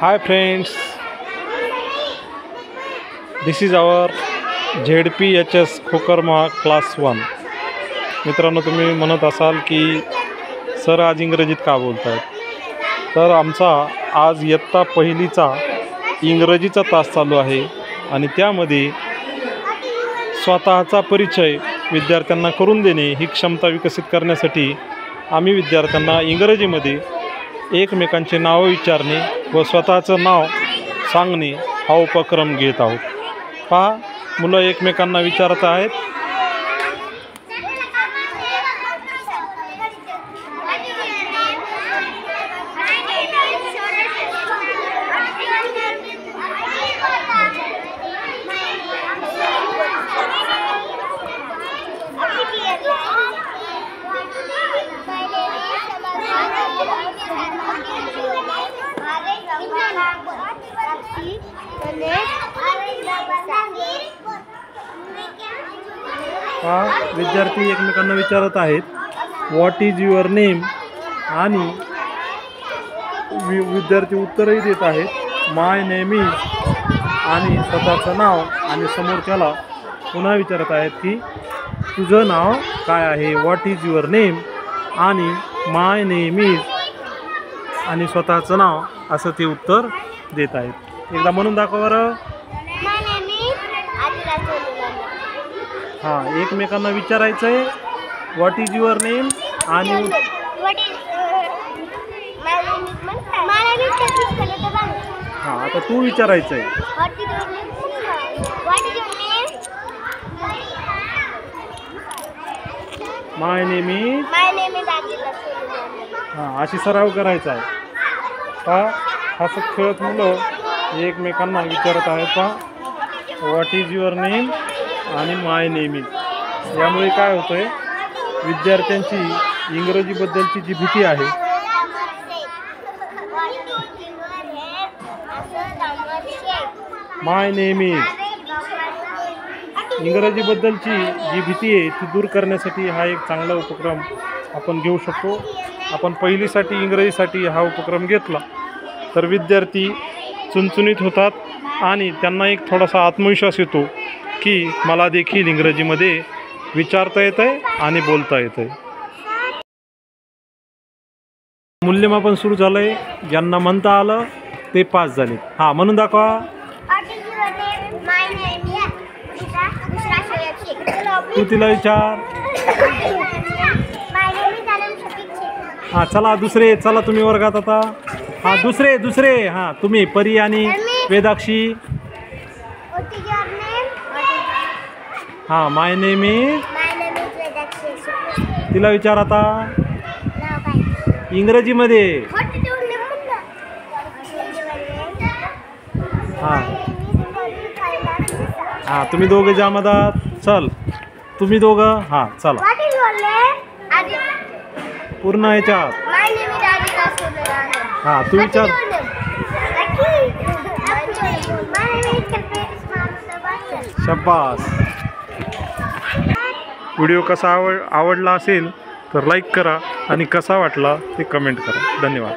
Hi friends, this is our ZPHS Khokarma class 1. मित्रांनो, तुम्ही म्हणत असाल की सर आज इंग्रजीत का बोलतायत. तर आमचा आज इयत्ता पहिलीचा इंग्रजीचा तास चालू आहे आणि त्यामध्ये स्वतःचा परिचय विद्यार्थ्यांना करून देणे ही क्षमता विकसित करण्यासाठी आम्ही विद्यार्थ्यांना इंग्रजीमध्ये एकमेकांचे नाव विचारणे व स्वतःचं नाव सांगणे हा उपक्रम घेत आहोत. पहा, मुलं एकमेकांना विचारत आहेत. विद्यार्थी एकमेकांना विचारत आहेत व्हॉट इज युअर नेम आणि विद्यार्थी उत्तरही देत आहेत माय नेम इज आणि स्वतःचं नाव आणि समोरच्याला पुन्हा विचारत आहेत की तुझं नाव काय आहे. व्हॉट इज युअर नेम आणि माय नेम इज आणि स्वतःचं नाव असं ते उत्तर देत आहेत. एकदा म्हणून दाखवा बरं. हां, एकमेकांना विचारायचं आहे व्हॉट इज युअर नेम आणि हां, आता तू विचारायचं आहे माय नेम इज. हां, अशी सराव करायचा आहे. पहा, हसत खेळत मुलं एकमेकांना विचारत आहेत. पहा, व्हॉट इज युअर नेम आणि माय नेम इज. यामुळे काय होतं आहे, विद्यार्थ्यांची इंग्रजीबद्दलची जी भीती आहे माय नेम इज इंग्रजीबद्दलची जी भीती आहे ती दूर करण्यासाठी हा एक चांगला उपक्रम आपण घेऊ शकतो. आपण पहिलीसाठी इंग्रजीसाठी हा उपक्रम घेतला तर विद्यार्थी चुणचुणीत होतात आणि त्यांना एक थोडासा आत्मविश्वास येतो की मला देखील इंग्रजीमध्ये विचारता येतं आहे आणि बोलता येतं आहे. मूल्यमापन सुरू झालं आहे. ज्यांना म्हणता आलं ते पास झाले. हां, म्हणून दाखवा. तू तिला विचार. हां, चला दुसरे. चला तुम्ही वर्गात आता. हां, दुसरे. हां, तुम्ही परी आणि वेदाक्षी. हां, माय नेम इज. तिला विचार आता इंग्रजीमध्ये. हां हां, तुम्ही दोघे जा मधात. चल, तुम्ही दोघं. हां, चला पूर्ण ह्याच्यात. हां, तू विचार. शाबास. व्हिडिओ कसा आवडला असेल तर लाईक करा आणि कसा वाटला ते कमेंट करा. धन्यवाद.